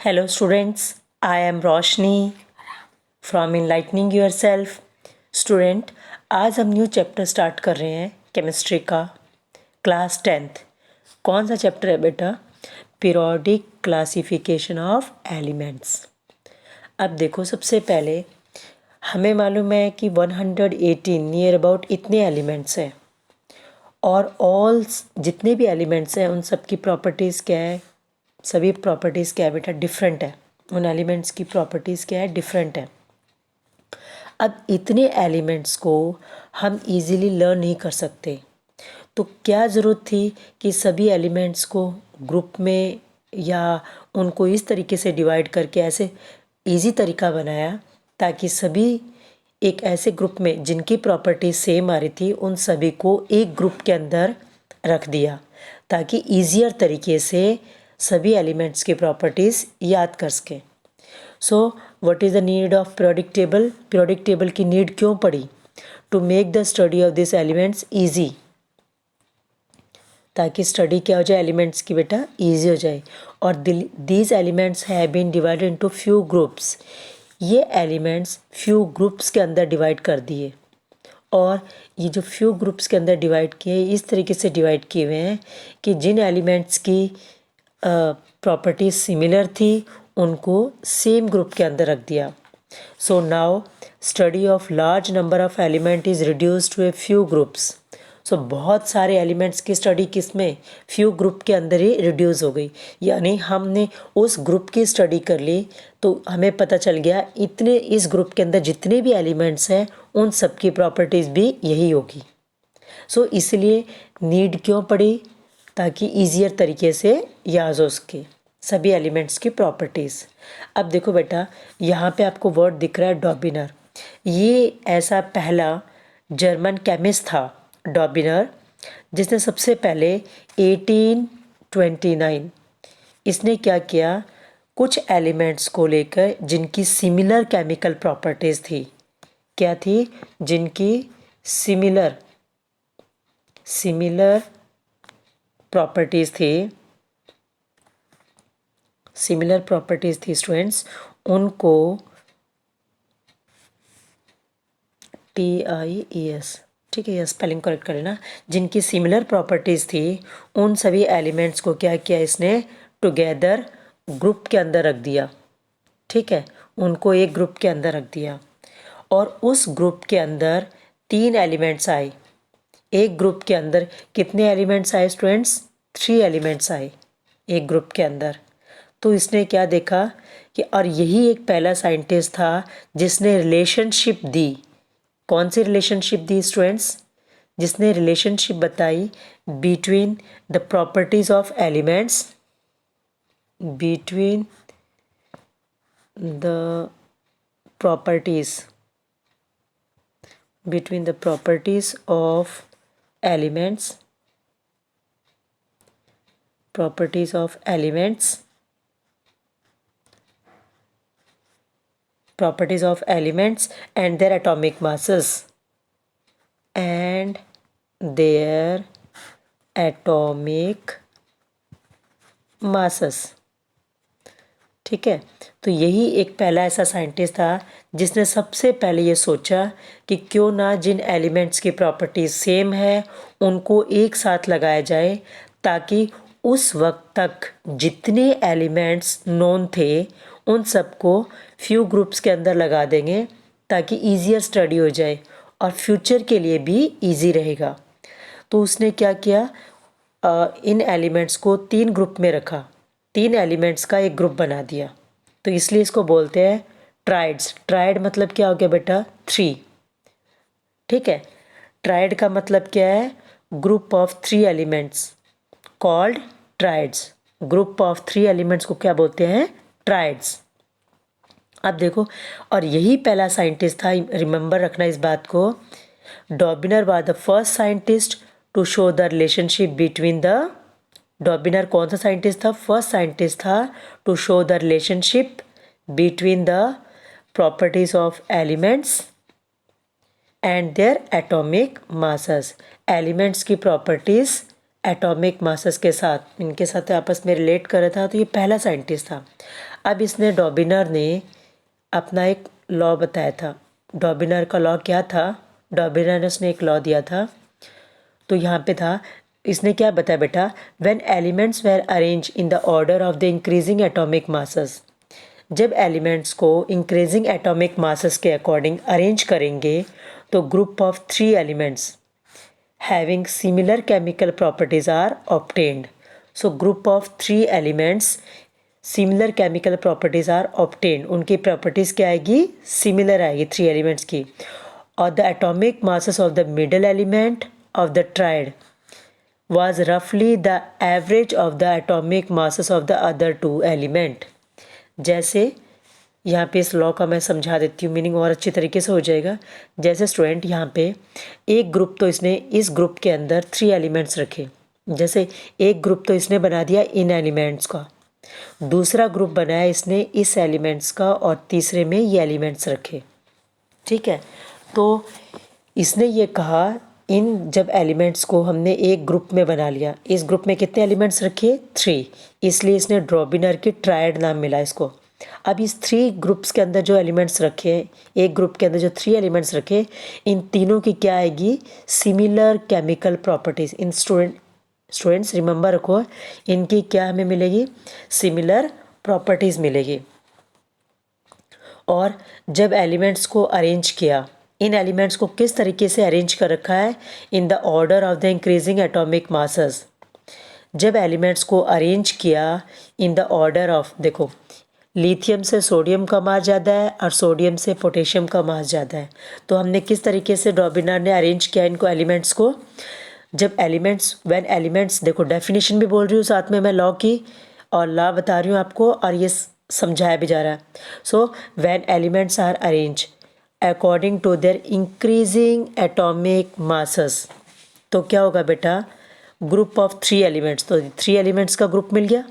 Hello students, I am Roshni from Enlightening Yourself. Student, आज हम new chapter start कर रहे हैं केमिस्ट्री का, क्लास 10th। कौन सा चैप्टर है बेटा? Periodic classification of elements. अब देखो, सबसे पहले हमें मालूम है कि 118 नियर अबाउट इतने एलिमेंट्स हैं और ऑल जितने भी एलिमेंट्स हैं उन सब की प्रॉपर्टीज़ क्या है? सभी प्रॉपर्टीज़ क्या है बेटा? डिफरेंट है। उन एलिमेंट्स की प्रॉपर्टीज़ क्या है? डिफरेंट है। अब इतने एलिमेंट्स को हम इजीली लर्न नहीं कर सकते, तो क्या ज़रूरत थी कि सभी एलिमेंट्स को ग्रुप में या उनको इस तरीके से डिवाइड करके ऐसे इजी तरीका बनाया ताकि सभी एक ऐसे ग्रुप में जिनकी प्रॉपर्टी सेम आ रही थी उन सभी को एक ग्रुप के अंदर रख दिया ताकि ईजियर तरीके से सभी एलिमेंट्स की प्रॉपर्टीज़ याद कर सकें। So what is the need of periodic table? Periodic table की नीड क्यों पड़ी? To make the study of this elements easy, ताकि स्टडी क्या हो जाए एलिमेंट्स की बेटा? ईजी हो जाए। और these elements have been divided into few groups. ये एलिमेंट्स फ्यू ग्रुप्स के अंदर डिवाइड कर दिए, और ये जो फ्यू ग्रुप्स के अंदर डिवाइड किए इस तरीके से डिवाइड किए हुए हैं कि जिन एलिमेंट्स की प्रॉपर्टी सिमिलर थी उनको सेम ग्रुप के अंदर रख दिया। So now study of large number of element is reduced to a few groups. So बहुत सारे एलिमेंट्स की स्टडी किस में? फ्यू ग्रुप के अंदर ही रिड्यूस हो गई। यानी हमने उस ग्रुप की स्टडी कर ली तो हमें पता चल गया इतने इस ग्रुप के अंदर जितने भी एलिमेंट्स हैं उन सब की प्रॉपर्टीज़ भी यही होगी। सो इसलिए नीड क्यों पड़ी? ताकि ईजियर तरीके से याद हो सके सभी एलिमेंट्स की प्रॉपर्टीज़। अब देखो बेटा, यहाँ पे आपको वर्ड दिख रहा है डॉबिनर। ये ऐसा पहला जर्मन केमिस्ट था डॉबिनर, जिसने सबसे पहले 1829 इसने क्या किया, कुछ एलिमेंट्स को लेकर जिनकी सिमिलर केमिकल प्रॉपर्टीज़ थी। क्या थी? जिनकी सिमिलर प्रॉपर्टीज़ थी, सिमिलर प्रॉपर्टीज़ थी स्टूडेंट्स, उनको TIES, ठीक है, यह स्पेलिंग करेक्ट कर लेना। जिनकी सिमिलर प्रॉपर्टीज़ थी उन सभी एलिमेंट्स को क्या किया इसने? टुगेदर ग्रुप के अंदर रख दिया। ठीक है, उनको एक ग्रुप के अंदर रख दिया और उस ग्रुप के अंदर 3 एलिमेंट्स आए। एक ग्रुप के अंदर कितने एलिमेंट्स आए स्टूडेंट्स? 3 एलिमेंट्स आए एक ग्रुप के अंदर। तो इसने क्या देखा कि, और यही एक पहला साइंटिस्ट था जिसने रिलेशनशिप दी। कौन सी रिलेशनशिप दी स्टूडेंट्स? जिसने रिलेशनशिप बताई between the properties of elements, between the properties of elements, properties of elements and their atomic masses, ठीक है, तो यही एक पहला ऐसा साइंटिस्ट था जिसने सबसे पहले ये सोचा कि क्यों ना जिन एलिमेंट्स की प्रॉपर्टीज सेम है उनको एक साथ लगाया जाए, ताकि उस वक्त तक जितने एलिमेंट्स नोन थे उन सबको फ्यू ग्रुप्स के अंदर लगा देंगे ताकि ईजियर स्टडी हो जाए और फ्यूचर के लिए भी ईजी रहेगा। तो उसने क्या किया, इन एलिमेंट्स को 3 ग्रुप में रखा, 3 एलिमेंट्स का एक ग्रुप बना दिया। तो इसलिए इसको बोलते हैं ट्राइड्स। ट्राइड मतलब क्या हो गया बेटा? 3। ठीक है, ट्राइड का मतलब क्या है? Group of 3 elements called triads. Group of 3 elements को क्या बोलते हैं? ट्राइड्स। अब देखो, और यही पहला साइंटिस्ट था, रिमेंबर रखना इस बात को। Dobereiner was the first scientist to show the relationship between the, Dobereiner कौन सा साइंटिस्ट था? फर्स्ट साइंटिस्ट था to show the relationship between the properties of elements and their atomic masses. Elements की प्रॉपर्टीज एटॉमिक मासेस के साथ, इनके साथ आपस में रिलेट कर रहा था, तो ये पहला साइंटिस्ट था। अब इसने डॉबिनर ने अपना एक लॉ बताया था। डॉबिनर का लॉ क्या था? डॉबिनर ने उसने एक लॉ दिया था, तो यहाँ पे था, इसने क्या बताया बेटा, when elements were arrange in the order of the increasing atomic masses, जब एलिमेंट्स को इंक्रीजिंग एटॉमिक मासेस के अकॉर्डिंग अरेंज करेंगे तो group of 3 elements having similar chemical properties are obtained. So group of 3 elements similar chemical properties are obtained. उनकी properties क्या आएगी? Similar आएगी 3 elements की। और the atomic masses of the middle element of the triad was roughly the average of the atomic masses of the other 2 element. जैसे यहाँ पे इस लॉ का मैं समझा देती हूँ, मीनिंग और अच्छी तरीके से हो जाएगा। जैसे स्टूडेंट यहाँ पे एक ग्रुप तो इसने इस ग्रुप के अंदर 3 एलिमेंट्स रखे, जैसे एक ग्रुप तो इसने बना दिया इन एलिमेंट्स का, दूसरा ग्रुप बनाया इसने इस एलिमेंट्स का, और तीसरे में ये एलिमेंट्स रखे। ठीक है, तो इसने ये कहा इन जब एलिमेंट्स को हमने एक ग्रुप में बना लिया, इस ग्रुप में कितने एलिमेंट्स रखे? 3, इसलिए इसने डॉबिनर की ट्रायड नाम मिला इसको। अब इस 3 ग्रुप्स के अंदर जो एलिमेंट्स रखे, एक ग्रुप के अंदर जो 3 एलिमेंट्स रखे, इन तीनों की क्या आएगी? Similar chemical properties. इन स्टूडेंट्स रिमेंबर रखो, इनकी क्या हमें मिलेगी? सिमिलर प्रॉपर्टीज मिलेगी। और जब एलिमेंट्स को अरेंज किया, इन एलिमेंट्स को किस तरीके से अरेंज कर रखा है? इन the order of the increasing atomic masses. जब एलिमेंट्स को अरेंज किया इन द ऑर्डर ऑफ, देखो लिथियम से सोडियम का मास ज़्यादा है और सोडियम से पोटेशियम का मास ज़्यादा है, तो हमने किस तरीके से डॉबिनर ने अरेंज किया इनको एलिमेंट्स को? जब एलिमेंट्स, व्हेन एलिमेंट्स, देखो डेफिनेशन भी बोल रही हूँ साथ में मैं लॉ की, और लॉ बता रही हूँ आपको, और ये समझाया भी जा रहा है। So when elements are arrange according to their increasing atomic masses, तो क्या होगा बेटा? ग्रुप ऑफ 3 एलिमेंट्स, तो 3 एलिमेंट्स का ग्रुप मिल गया।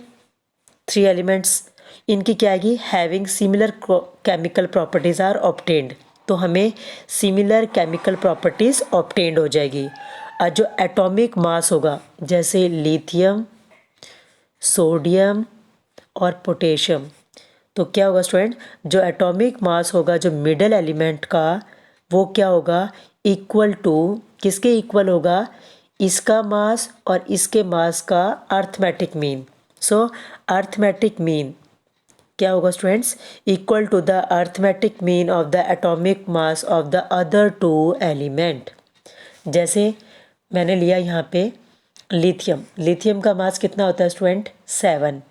3 एलिमेंट्स, इनकी क्या आएगी? Having similar chemical properties are obtained, तो हमें सिमिलर केमिकल प्रॉपर्टीज़ ऑब्टेन्ड हो जाएगी। और जो एटॉमिक मास होगा, जैसे लिथियम, सोडियम और पोटेशियम, तो क्या होगा स्टूडेंट? जो एटॉमिक मास होगा जो मिडल एलिमेंट का, वो क्या होगा? इक्वल टू, किसके इक्वल होगा? इसका मास और इसके मास का arithmetic mean. So arithmetic mean क्या होगा students? Equal to the arithmetic mean of the atomic mass of the other 2 element. जैसे मैंने लिया यहाँ पे लिथियम, लिथियम का मास कितना होता है स्टूडेंट? 7,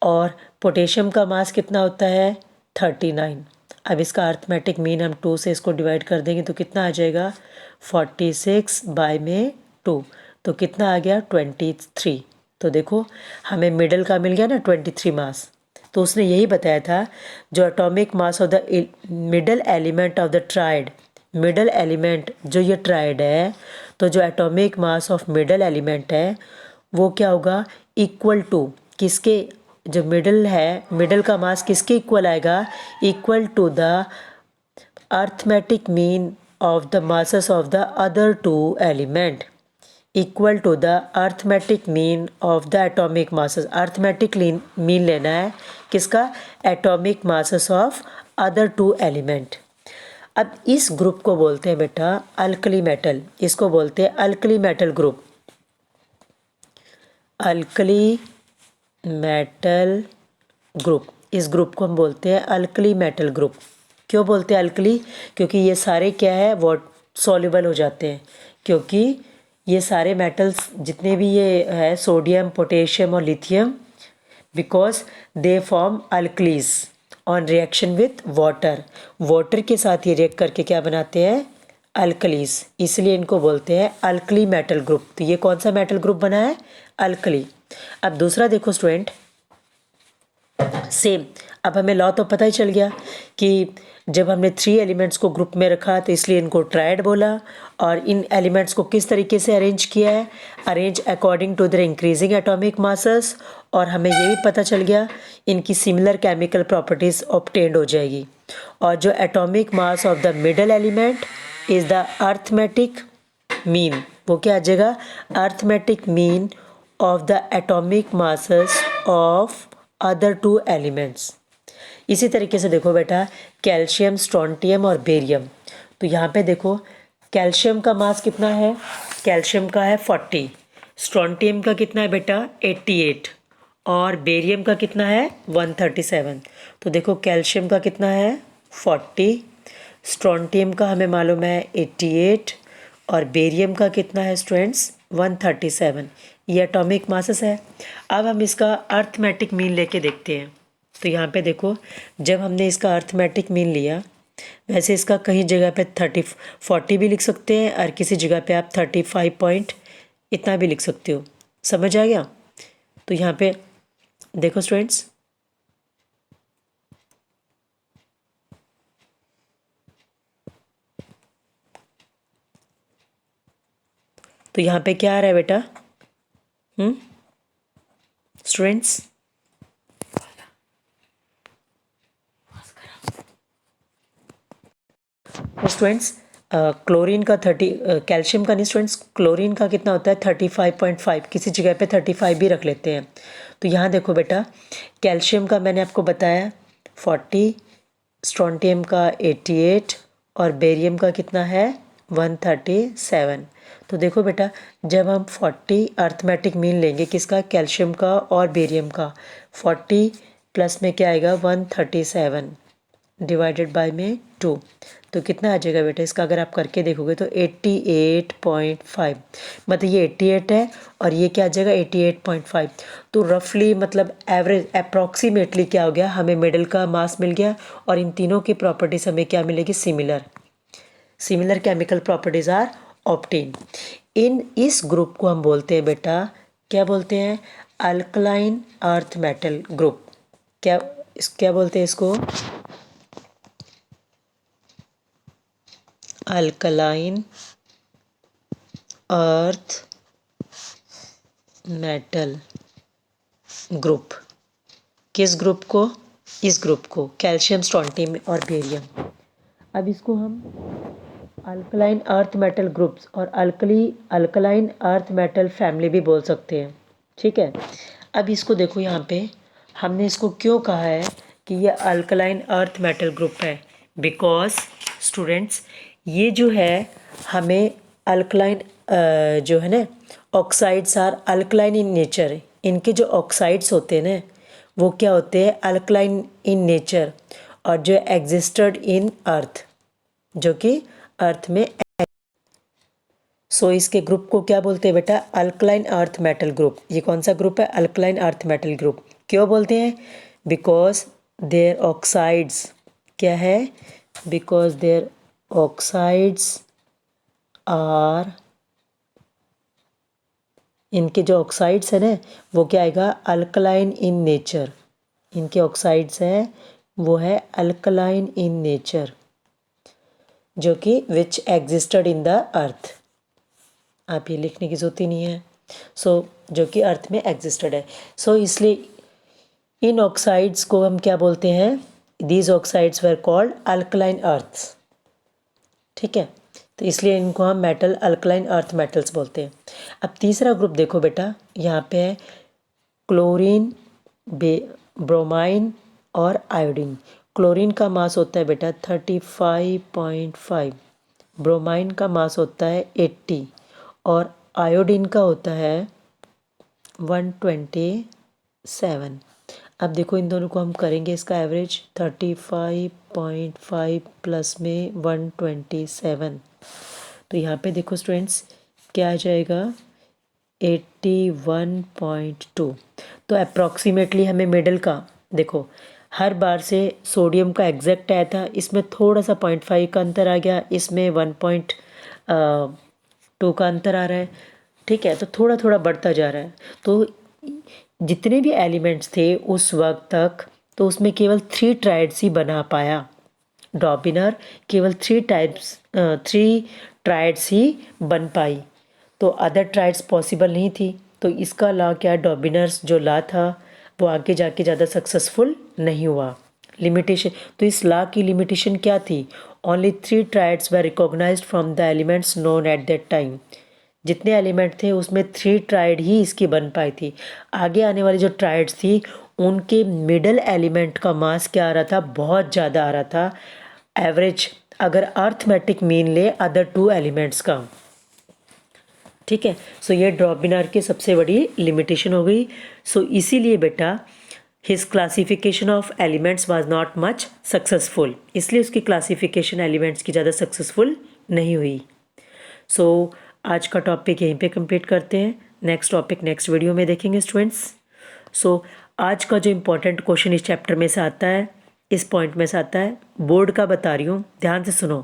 और पोटेशियम का मास कितना होता है? 39। अब इसका अर्थमेटिक मीन हम 2 से इसको डिवाइड कर देंगे तो कितना आ जाएगा? 46 बाय में 2, तो कितना आ गया? 23। तो देखो हमें मिडल का मिल गया ना 23 मास। तो उसने यही बताया था, जो atomic mass of the middle element of the tried, middle element जो ये ट्राइड है, तो जो atomic mass of middle element है वो क्या होगा? इक्वल टू किसके? जो मिडल है, मिडल का मास किसके इक्वल आएगा? Equal to the arithmetic mean of the masses of the other 2 element, equal to the arithmetic mean of the atomic masses. Arithmetic mean लेना है किसका? Atomic masses of other 2 element. अब इस group को बोलते हैं बेटा अल्कली मेटल, इसको बोलते हैं alkali metal group. Alkali metal group, इस ग्रुप को हम बोलते हैं अल्कली मेटल ग्रुप। क्यों बोलते हैं अल्कली? क्योंकि ये सारे क्या है? सॉल्युबल हो जाते हैं, क्योंकि ये सारे मेटल्स जितने भी ये है, सोडियम, पोटेशियम और lithium, because they form alkalis on reaction with water. Water के साथ ये रिएक्ट करके क्या बनाते हैं? अल्कलीज, इसलिए इनको बोलते हैं अल्कली मेटल ग्रुप। तो ये कौन सा मेटल ग्रुप बना है? अल्कली। अब दूसरा देखो स्टूडेंट, सेम, अब हमें लॉ तो पता ही चल गया कि जब हमने 3 एलिमेंट्स को ग्रुप में रखा तो इसलिए इनको ट्रायड बोला, और इन एलिमेंट्स को किस तरीके से अरेंज किया है? Arrange according to their increasing atomic masses, और हमें ये भी पता चल गया इनकी सिमिलर केमिकल प्रॉपर्टीज़ ऑब्टेन्ड हो जाएगी। और जो atomic mass of the middle element is the arithmetic mean वो क्या आ जाएगा, arithmetic mean of the atomic masses of other two elements. इसी तरीके से देखो बेटा, कैल्शियम, स्ट्रोंटियम और बेरियम। तो यहाँ पे देखो कैल्शियम का मास कितना है, कैल्शियम का है 40, स्ट्रोंटियम का कितना है बेटा 88 और बेरियम का कितना है 137। तो देखो कैल्शियम का कितना है 40, स्ट्रोंटियम का हमें मालूम है 88 और बेरियम का कितना है स्टूडेंट्स 137। ये एटॉमिक मासेस है। अब हम इसका अर्थमेटिक मीन लेके देखते हैं। तो यहाँ पे देखो, जब हमने इसका अर्थमेटिक मीन लिया, वैसे इसका कहीं जगह पे 40 भी लिख सकते हैं और किसी जगह पे आप 35 पॉइंट इतना भी लिख सकते हो। समझ आ गया? तो यहाँ पे देखो स्टूडेंट्स, तो यहाँ पे क्या आ रहा है बेटा स्टूडेंट्स, तो स्टूडेंट्स क्लोरीन का 30, कैल्शियम का नहीं स्टूडेंट्स, क्लोरीन का कितना होता है 35.5, किसी जगह पे 35 भी रख लेते हैं। तो यहाँ देखो बेटा, कैल्शियम का मैंने आपको बताया 40, स्ट्रोंटियम का 88 और बेरियम का कितना है 137। तो देखो बेटा, जब हम 40 अर्थमेटिक मीन लेंगे किसका, कैल्शियम का और बेरियम का, 40 प्लस में क्या आएगा 137 डिवाइडेड बाय में 2, तो कितना आ जाएगा बेटा इसका, अगर आप करके देखोगे तो 88.5, मतलब ये 88 है और ये क्या आ जाएगा 88.5। तो रफली मतलब एवरेज अप्रॉक्सीमेटली क्या हो गया, हमें मेडल का मास मिल गया और इन तीनों की प्रॉपर्टीज हमें क्या मिलेगी, similar chemical properties are obtain. इस ग्रुप को हम बोलते हैं बेटा, क्या बोलते हैं, अल्कलाइन अर्थ मेटल ग्रुप। क्या बोलते हैं इसको, अल्कलाइन अर्थ मेटल ग्रुप। किस ग्रुप को, इस ग्रुप को, कैल्शियम, स्ट्रोंटियम और बेरियम। अब इसको हम अल्कलाइन अर्थ मेटल ग्रुप्स और अल्कलाइन अर्थ मेटल फैमिली भी बोल सकते हैं, ठीक है। अब इसको देखो, यहाँ पे हमने इसको क्यों कहा है कि ये अल्कलाइन अर्थ मेटल ग्रुप है, बिकॉज स्टूडेंट्स ये जो है हमें अल्कलाइन जो है ना, oxides are alkaline in nature. इनके जो ऑक्साइड्स होते हैं ना, वो क्या होते हैं, अल्कलाइन इन नेचर, और जो एग्जिस्टेड इन अर्थ, जो कि अर्थ में। सो इसके ग्रुप को क्या बोलते हैं बेटा, अल्कलाइन अर्थ मेटल ग्रुप। ये कौन सा ग्रुप है, अल्कलाइन अर्थ मेटल ग्रुप। क्यों बोलते हैं, बिकॉज देयर ऑक्साइड्स क्या है, बिकॉज देयर ऑक्साइड्स आर, इनके जो ऑक्साइड्स है ना वो क्या आएगा, अल्कलाइन इन नेचर। इनके ऑक्साइड्स हैं वो है अल्कलाइन इन नेचर, जो कि विच एग्जिस्टेड इन द अर्थ। आप ये लिखने की ज़रूरत ही नहीं है। जो कि अर्थ में एग्जिस्टेड है। इसलिए इन ऑक्साइड्स को हम क्या बोलते हैं, these oxides were called alkaline earths, ठीक है। तो इसलिए इनको हम मेटल, अल्कलाइन अर्थ मेटल्स बोलते हैं। अब तीसरा ग्रुप देखो बेटा, यहाँ पे है क्लोरीन, ब्रोमाइन और आयोडीन। क्लोरीन का मास होता है बेटा 35.5, ब्रोमाइन का मास होता है 80 और आयोडीन का होता है 127। अब देखो इन दोनों को हम करेंगे इसका एवरेज, 35.5 प्लस में 127, तो यहाँ पे देखो स्टूडेंट्स क्या आ जाएगा 81.2। तो अप्रॉक्सीमेटली हमें मेडल का देखो, हर बार से सोडियम का एग्जैक्ट आया था, इसमें थोड़ा सा 0.5 का अंतर आ गया, इसमें 1.2 का अंतर आ रहा है, ठीक है। तो थोड़ा थोड़ा बढ़ता जा रहा है। तो जितने भी एलिमेंट्स थे उस वक्त तक, तो उसमें केवल 3 ट्राइड्स ही बना पाया डॉबिनर, केवल 3 ट्राइड्स ही बन पाई, तो अदर ट्राइड्स पॉसिबल नहीं थी। तो इसका लॉ क्या, डॉबिनर्स जो लॉ था वो आगे जाके ज़्यादा सक्सेसफुल नहीं हुआ। लिमिटेशन, तो इस लॉ की लिमिटेशन क्या थी, only 3 triads were recognized from the elements known at that time. जितने एलिमेंट थे उसमें 3 ट्राइड ही इसकी बन पाई थी। आगे आने वाली जो ट्राइड्स थी उनके मिडल एलिमेंट का मास क्या आ रहा था, बहुत ज़्यादा आ रहा था एवरेज, अगर अर्थमेटिक मीन ले अदर 2 एलिमेंट्स का। ठीक है, सो ये ड्रॉबिनर की सबसे बड़ी लिमिटेशन हो गई। सो इसीलिए बेटा his classification of elements was not much successful, इसलिए उसकी क्लासिफिकेशन एलिमेंट्स की ज़्यादा सक्सेसफुल नहीं हुई। सो आज का टॉपिक यहीं पे कंप्लीट करते हैं, नेक्स्ट टॉपिक नेक्स्ट वीडियो में देखेंगे स्टूडेंट्स। सो आज का जो इम्पोर्टेंट क्वेश्चन इस चैप्टर में से आता है, इस पॉइंट में से आता है, बोर्ड का बता रही हूँ, ध्यान से सुनो।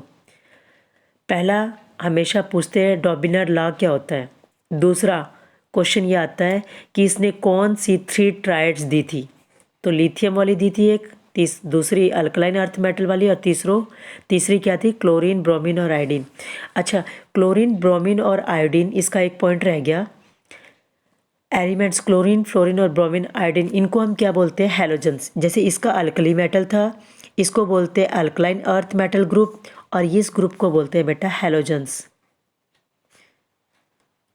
पहला हमेशा पूछते हैं डॉबिनर लॉ क्या होता है। दूसरा क्वेश्चन ये आता है कि इसने कौन सी 3 ट्राइड्स दी थी, तो लिथियम वाली दी थी एक, दूसरी अल्कलाइन अर्थ मेटल वाली, और तीसरी क्या थी, क्लोरीन, ब्रोमीन और आयोडीन। अच्छा, क्लोरीन, ब्रोमीन और आयोडीन, इसका एक पॉइंट रह गया। एलिमेंट्स क्लोरीन, फ्लोरीन और ब्रोमीन, आयोडीन, इनको हम क्या बोलते हैं, हैलोजेंस। जैसे इसका अल्कली मेटल था, इसको बोलते हैं अल्कलाइन अर्थ मेटल ग्रुप, और इस ग्रुप को बोलते हैं बेटा हैलोजेंस।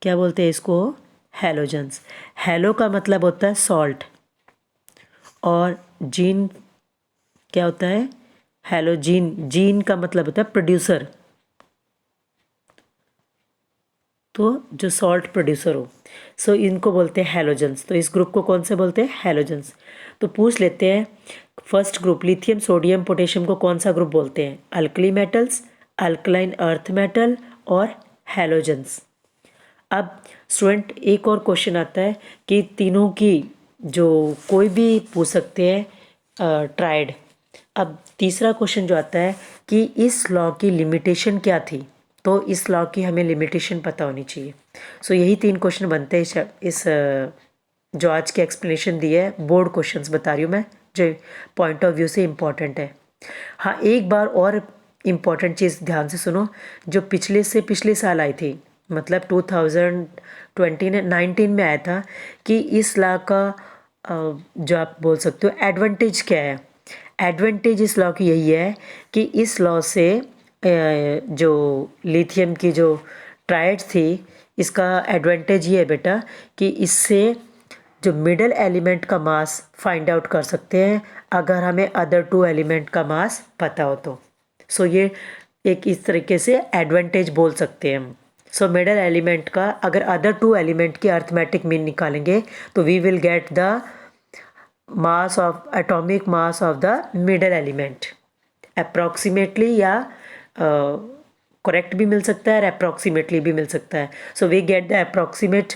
क्या बोलते हैं इसको, हैलोजेंस। हैलो का मतलब होता है सॉल्ट, और जीन क्या होता है, हैलोजीन, जीन का मतलब होता है प्रोड्यूसर, तो जो सॉल्ट प्रोड्यूसर हो। सो इनको बोलते हैं हैलोजेंस। तो इस ग्रुप को कौन से बोलते हैं, हैलोजेंस। तो पूछ लेते हैं, first group lithium, sodium, potassium को कौन सा ग्रुप बोलते हैं, alkali metals, alkaline earth metal और हैलोजेंस। अब स्टूडेंट एक और क्वेश्चन आता है कि तीनों की जो कोई भी पूछ सकते हैं ट्राइड। अब तीसरा क्वेश्चन जो आता है कि इस लॉ की लिमिटेशन क्या थी, तो इस लॉ की हमें लिमिटेशन पता होनी चाहिए। सो यही 3 क्वेश्चन बनते हैं इस जो आज की एक्सप्लेनेशन दी है, बोर्ड क्वेश्चंस बता रही हूँ मैं, जो पॉइंट ऑफ व्यू से इम्पॉर्टेंट है। हाँ, एक बार और इम्पॉर्टेंट चीज़ ध्यान से सुनो, जो पिछले साल आई थी, मतलब 2019 में आया था, कि इस लॉ का जो आप बोल सकते हो एडवांटेज क्या है। एडवांटेज इस लॉ की यही है कि इस लॉ से जो लिथियम की जो ट्राइड्स थी, इसका एडवांटेज ये है बेटा कि इससे जो मिडल एलिमेंट का मास फाइंड आउट कर सकते हैं अगर हमें अदर 2 एलिमेंट का मास पता हो तो। सो ये एक इस तरीके से एडवांटेज बोल सकते हैं हम। सो मिडल एलिमेंट का अगर अदर 2 एलिमेंट की अर्थमेटिक मीन निकालेंगे तो we will get the mass of atomic mass of the middle element approximately, या करेक्ट भी मिल सकता है और अप्रॉक्सीमेटली भी मिल सकता है। So we get the approximate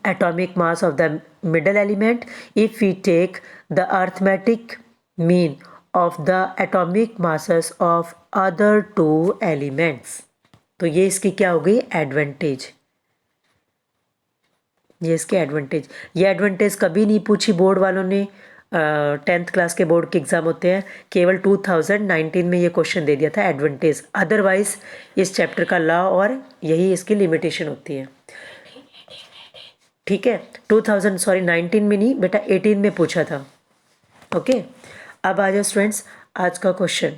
atomic mass of the middle element if we take the arithmetic mean of the atomic masses of other 2 elements। तो ये इसकी क्या हो गई, एडवांटेज। ये इसके एडवांटेज, ये एडवांटेज कभी नहीं पूछी बोर्ड वालों ने। 10th क्लास के बोर्ड के एग्ज़ाम होते हैं, केवल 2019 में ये क्वेश्चन दे दिया था एडवांटेज, अदरवाइज इस चैप्टर का लॉ और यही इसकी लिमिटेशन होती है। ठीक है, 19 में नहीं बेटा, 18 में पूछा था। ओके, अब आ जाओ स्टूडेंट्स आज का क्वेश्चन।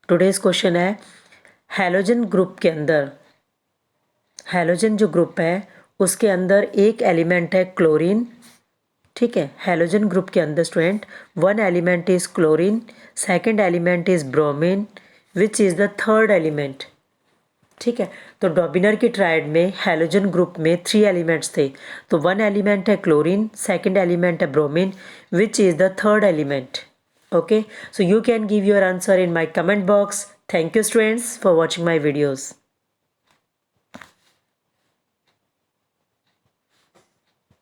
टुडेज क्वेश्चन है, हैलोजन ग्रुप के अंदर, हैलोजन जो ग्रुप है उसके अंदर एक एलिमेंट है क्लोरीन। ठीक है, हैलोजन ग्रुप के अंदर student 1 element is chlorine, second element is bromine, which is the third element. ठीक है, तो डॉबिनर की ट्राइड में हैलोजन ग्रुप में 3 एलिमेंट्स थे, तो 1 एलिमेंट है क्लोरीन, सेकंड एलिमेंट है bromine, which is the third element. Okay, so you can give your answer in my comment box. Thank you students for watching my videos.